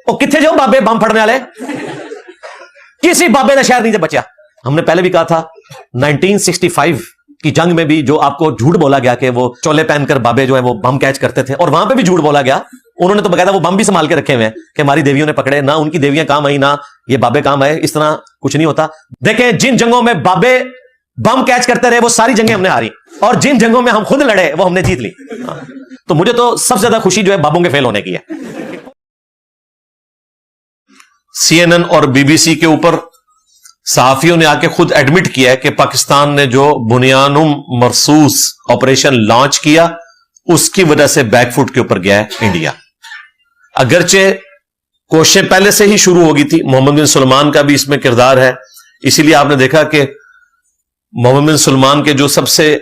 ਉਹ किथे जो बाबे बम फड़ने वाले, किसी बाबे का शहर नहीं बचा। हमने पहले भी कहा था 1965 की जंग में भी जो आपको झूठ बोला गया कि वो चोले पहनकर बाबे जो है वो बम कैच करते थे, और वहां पे भी झूठ बोला गया। उन्होंने तो बकायदा वो बम भी संभाल के रखे हुए हैं कि हमारी देवियों ने पकड़े ना, उनकी देवियां काम आई ना ये बाबे काम आए, इस तरह कुछ नहीं होता। देखें, जिन जंगों में बाबे बम कैच करते रहे वो सारी जंगें हमने हारी, और जिन जंगों में हम खुद लड़े वो हमने जीत ली। तो मुझे तो सबसे ज्यादा खुशी जो है बाबों के फेल होने की है। CNN और BBC के ऊपर सहाफियों ने आके खुद एडमिट किया है कि पाकिस्तान ने जो बुनियानुम मरसूस ऑपरेशन लॉन्च किया उसकी वजह से बैकफुट के ऊपर गया है इंडिया। अगरचे कोशिशें पहले से ही शुरू हो गई थी, मोहम्मद बिन सलमान का भी इसमें किरदार है, इसीलिए आपने देखा कि मोहम्मद बिन सलमान के जो सबसे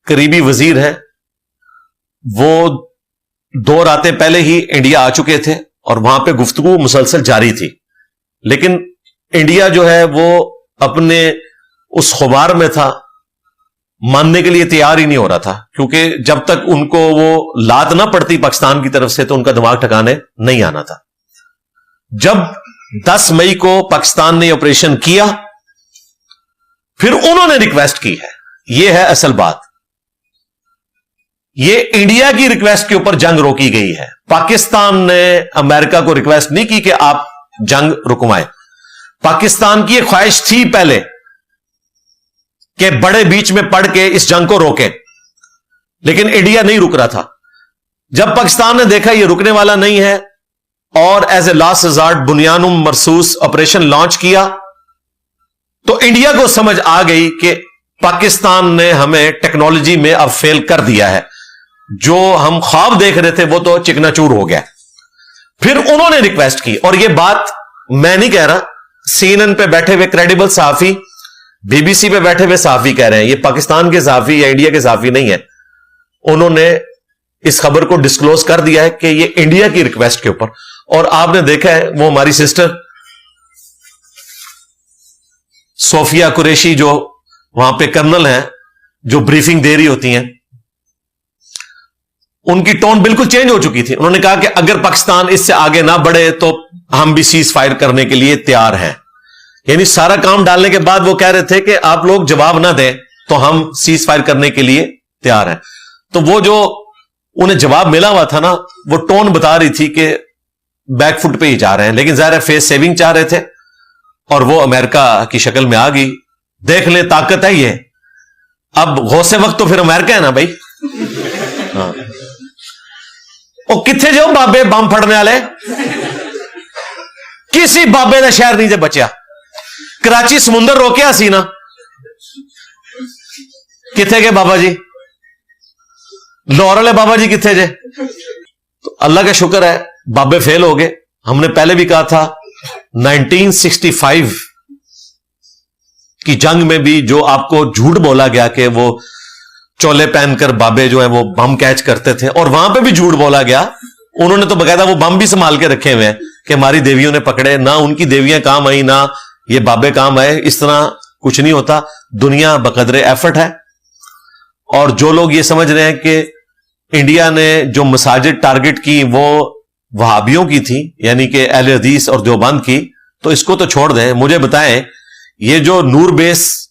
करीबी वजीर हैं वो 2 रातें पहले ही इंडिया आ चुके थे और वहां पे गुफ्तगू मुसलसल जारी थी, लेकिन इंडिया जो है वो अपने उस खुमार में था, मानने के लिए तैयार ही नहीं हो रहा था, क्योंकि जब तक उनको वो लात ना पड़ती पाकिस्तान की तरफ से तो उनका दिमाग ठिकाने नहीं आना था। जब 10 मई को पाकिस्तान ने ऑपरेशन किया फिर उन्होंने रिक्वेस्ट की है, यह है असल बात। यह इंडिया की रिक्वेस्ट के ऊपर जंग रोकी गई है। पाकिस्तान ने अमेरिका को रिक्वेस्ट नहीं की कि आप जंग रुकवाएं। पाकिस्तान की एक ख्वाहिश थी पहले कि बड़े बीच में पड़ के इस जंग को रोके, लेकिन इंडिया नहीं रुक रहा था। जब पाकिस्तान ने देखा यह रुकने वाला नहीं है और as a last resort Bunyanum Marsoos operation launch किया, तो इंडिया को समझ आ गई कि पाकिस्तान ने हमें टेक्नोलॉजी में अब फेल कर दिया है, जो हम ख्वाब देख रहे थे वो तो चिकनाचूर हो गया। फिर उन्होंने रिक्वेस्ट की, और यह बात मैं नहीं कह रहा, CNN पे बैठे हुए क्रेडिबल सहाफी, BBC पे बैठे हुए सहाफी कह रहे हैं, ये पाकिस्तान के सहाफी या इंडिया के सहाफी नहीं है। उन्होंने इस खबर को डिस्क्लोज कर दिया है कि ये इंडिया की रिक्वेस्ट के ऊपर, और आपने देखा है वो हमारी सिस्टर सोफिया कुरैशी जो वहां पे कर्नल हैं, जो ब्रीफिंग दे रही होती हैं, उनकी टोन बिल्कुल चेंज हो चुकी थी। उन्होंने कहा कि अगर पाकिस्तान इससे आगे ना बढ़े तो हम भी सीज फायर करने के लिए तैयार हैं। यानी सारा काम डालने के बाद वो कह रहे थे कि आप लोग जवाब ना दें तो हम सीज फायर करने के लिए तैयार हैं। तो वो जो उन्हें जवाब मिला हुआ था ना, वो टोन बता रही थी कि बैकफुट पे ही जा रहे हैं, लेकिन जाहिर है फेस सेविंग चाह रहे थे और वो अमेरिका की शक्ल में आ गई। देख ले, ताकत है ये। अब गौसे वक्त तो फिर अमेरिका है ना भाई। हाँ, ਉਹ किथे जो बाबे बम फड़ने वाले, किसी बाबे का शहर नहीं जे बचा। कराची समुंदर रोकिया सी ना, किथे गए बाबा जी? लाहौर वाले बाबा जी किथे जे? तो अल्लाह का शुक्र है बाबे फेल हो गए। हमने पहले भी कहा था 1965 की जंग में भी जो आपको झूठ बोला गया कि वो चोले पहनकर बाबे जो है वो बम कैच करते थे, और वहां पे भी झूठ बोला गया। उन्होंने तो बकायदा वो बम भी संभाल के रखे हुए हैं कि हमारी देवियों ने पकड़े ना, उनकी देवियां काम आई ना ये बाबे काम आए, इस तरह कुछ नहीं होता। दुनिया बकदरे एफर्ट है, और जो लोग ये समझ रहे हैं कि इंडिया ने जो मसाजिद टारगेट की वो वहाबियों की थी, यानी कि अहले हदीस और देवबंद की, तो इसको तो छोड़ दें। मुझे बताएं, ये जो नूर बेस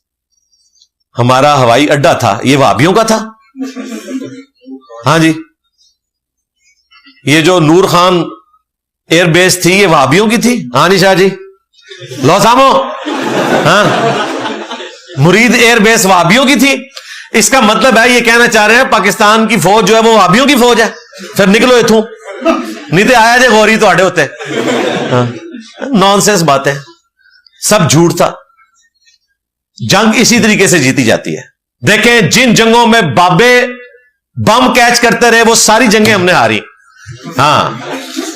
हमारा हवाई अड्डा था ये वहाबियों का था? हाँ जी। ये जो नूर खान एयरबेस थी ये वहाबियों की थी? हाँ जी शाह जी, लो सामो। हाँ, मुरीद एयरबेस वहाबियों की थी। इसका मतलब है ये कहना चाह रहे हैं पाकिस्तान की फौज जो है वो वहाबियों की फौज है। फिर निकलो इथों, नहीं तो आया जे गौरी तो आड़े होते। नॉनसेंस बातें, सब झूठ था। जंग इसी तरीके से जीती जाती है। देखें, जिन जंगों में बाबे बम कैच करते रहे वो सारी जंगें हमने हारी। हाँ,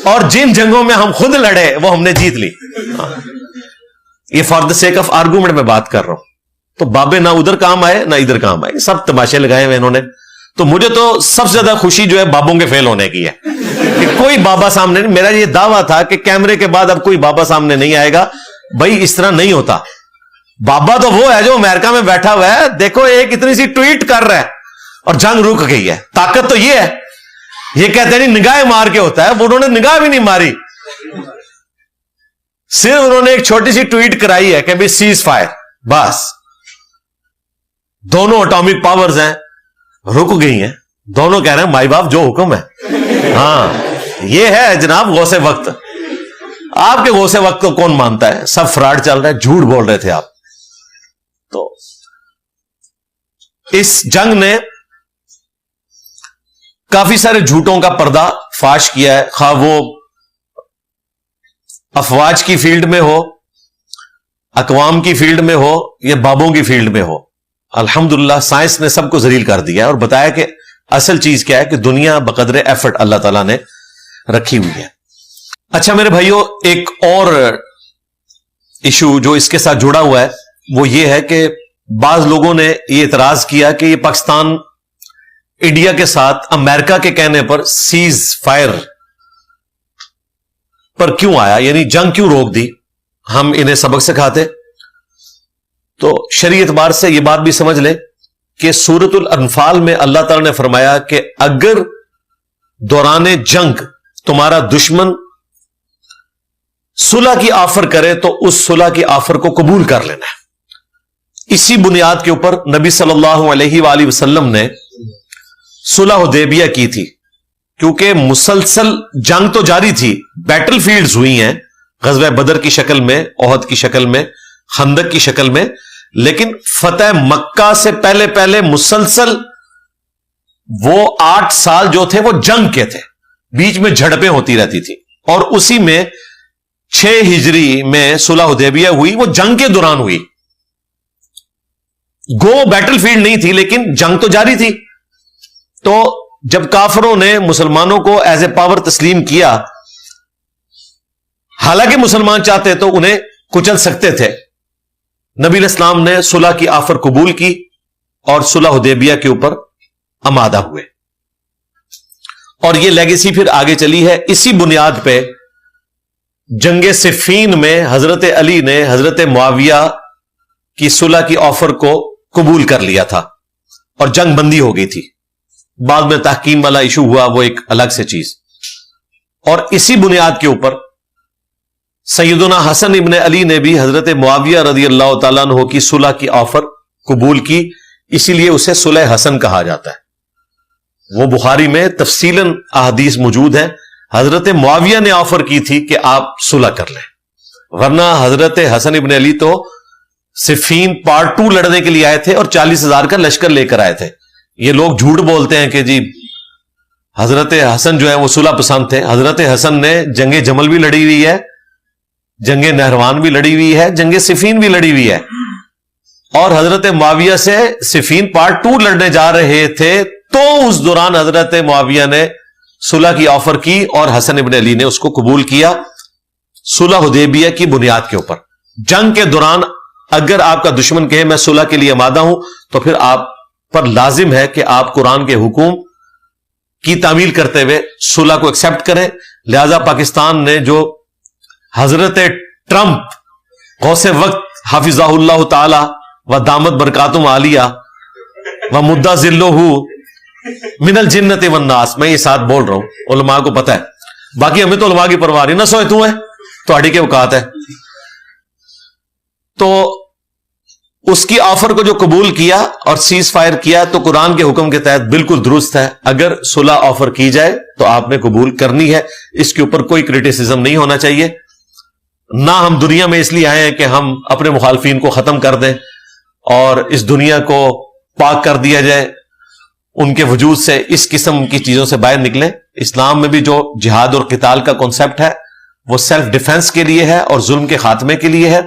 और जिन जंगों में हम खुद लड़े वो हमने जीत ली। हाँ, ये for the sake of argument में बात कर रहा हूं। तो बाबे ना उधर काम आए ना इधर काम आए, सब तमाशे लगाए हुए इन्होंने। तो मुझे तो सबसे ज्यादा खुशी जो है बाबों के फेल होने की है कि कोई बाबा सामने नहीं। मेरा ये दावा था कि कैमरे के बाद अब कोई बाबा सामने नहीं आएगा। भाई इस तरह नहीं होता। बाबा तो वो है जो अमेरिका में बैठा हुआ है, देखो एक इतनी सी ट्वीट कर रहा है और जंग रुक गई है। ताकत तो ये है। ये कहते नहीं निगाह मार के होता है, वो उन्होंने निगाह भी नहीं मारी। صرف انہوں نے ایک چھوٹی سی ٹویٹ کرائی ہے کہ بھی سیز فائر، بس دونوں اٹامک پاورز ہیں رک گئی ہیں، دونوں کہہ رہے ہیں مائی باپ جو حکم ہے۔ ہاں یہ ہے جناب غوث وقت۔ آپ کے غوث وقت کو کون مانتا ہے؟ سب فراڈ چل رہا ہے، جھوٹ بول رہے تھے آپ۔ تو اس جنگ نے کافی سارے جھوٹوں کا پردہ فاش کیا ہے، خواہ وہ افواج کی فیلڈ میں ہو، اقوام کی فیلڈ میں ہو، یا بابوں کی فیلڈ میں ہو۔ الحمدللہ سائنس نے سب کو ذلیل کر دیا اور بتایا کہ اصل چیز کیا ہے کہ دنیا بقدر ایفرٹ اللہ تعالیٰ نے رکھی ہوئی ہے۔ اچھا میرے بھائیوں، ایک اور ایشو جو اس کے ساتھ جڑا ہوا ہے وہ یہ ہے کہ بعض لوگوں نے یہ اعتراض کیا کہ یہ پاکستان انڈیا کے ساتھ امریکہ کے کہنے پر سیز فائر پر کیوں آیا، یعنی جنگ کیوں روک دی، ہم انہیں سبق سکھاتے۔ تو شرعی اعتبار سے یہ بات بھی سمجھ لیں کہ سورۃ الانفال میں اللہ تعالی نے فرمایا کہ اگر دوران جنگ تمہارا دشمن صلح کی آفر کرے تو اس صلح کی آفر کو قبول کر لینا ہے۔ اسی بنیاد کے اوپر نبی صلی اللہ علیہ وآلہ وسلم نے صلح حدیبیہ کی تھی، کیونکہ مسلسل جنگ تو جاری تھی، بیٹل فیلڈز ہوئی ہیں، غزوہ بدر کی شکل میں، احد کی شکل میں، خندق کی شکل میں، لیکن فتح مکہ سے پہلے پہلے مسلسل وہ 8 سال جو تھے وہ جنگ کے تھے، بیچ میں جھڑپیں ہوتی رہتی تھی، اور اسی میں 6 ہجری میں صلح حدیبیہ ہوئی، وہ جنگ کے دوران ہوئی۔ گو بیٹل فیلڈ نہیں تھی لیکن جنگ تو جاری تھی۔ تو جب کافروں نے مسلمانوں کو ایز اے پاور تسلیم کیا، حالانکہ مسلمان چاہتے تو انہیں کچل سکتے تھے، نبی علیہ السلام نے صلح کی آفر قبول کی اور صلح حدیبیہ کے اوپر آمادہ ہوئے، اور یہ لیگیسی پھر آگے چلی ہے۔ اسی بنیاد پہ جنگ صفین میں حضرت علی نے حضرت معاویہ کی صلح کی آفر کو قبول کر لیا تھا اور جنگ بندی ہو گئی تھی۔ بعد میں تحکیم والا ایشو ہوا، وہ ایک الگ سے چیز۔ اور اسی بنیاد کے اوپر سیدنا حسن ابن علی نے بھی حضرت معاویہ رضی اللہ تعالیٰ عنہ کی صلح کی آفر قبول کی، اسی لیے اسے صلح حسن کہا جاتا ہے۔ وہ بخاری میں تفصیلاً احادیث موجود ہیں، حضرت معاویہ نے آفر کی تھی کہ آپ صلح کر لیں، ورنہ حضرت حسن ابن علی تو صفین پارٹ 2 لڑنے کے لیے آئے تھے اور 40,000 کا لشکر لے کر آئے تھے۔ یہ لوگ جھوٹ بولتے ہیں کہ جی حضرت حسن جو ہے وہ صلح پسند تھے۔ حضرت حسن نے جنگ جمل بھی لڑی ہوئی ہے، جنگ نہروان بھی لڑی ہوئی ہے، جنگ صفین بھی لڑی ہوئی ہے، اور حضرت معاویہ سے صفین پارٹ 2 لڑنے جا رہے تھے، تو اس دوران حضرت معاویہ نے صلح کی آفر کی اور حسن ابن علی نے اس کو قبول کیا صلح حدیبیہ کی بنیاد کے اوپر۔ جنگ کے دوران اگر آپ کا دشمن کہے میں صلح کے لیے آمادہ ہوں، تو پھر آپ پر لازم ہے کہ آپ قرآن کے حکم کی تعمیل کرتے ہوئے صلح کو ایکسپٹ کریں۔ لہذا پاکستان نے جو حضرت ٹرمپ غوث وقت حافظہ اللہ تعالی و دامت برکاتہم عالیہ و مدہ ذلہ من الجنت والناس، میں یہ ساتھ بول رہا ہوں، علماء کو پتہ ہے، باقی ہمیں تو علماء کی پرواہ نہیں، نہ سوئے تو ہے تو اڑی کے اوقات ہے۔ تو اس کی آفر کو جو قبول کیا اور سیز فائر کیا تو قرآن کے حکم کے تحت بالکل درست ہے۔ اگر صلح آفر کی جائے تو آپ نے قبول کرنی ہے، اس کے اوپر کوئی کرٹیسزم نہیں ہونا چاہیے۔ نہ ہم دنیا میں اس لیے آئے ہیں کہ ہم اپنے مخالفین کو ختم کر دیں اور اس دنیا کو پاک کر دیا جائے، ان کے وجود سے اس قسم کی چیزوں سے باہر نکلیں۔ اسلام میں بھی جو جہاد اور قتال کا کنسپٹ ہے وہ سیلف ڈیفenس کے لیے ہے اور ظلم کے خاتمے کے لیے ہے۔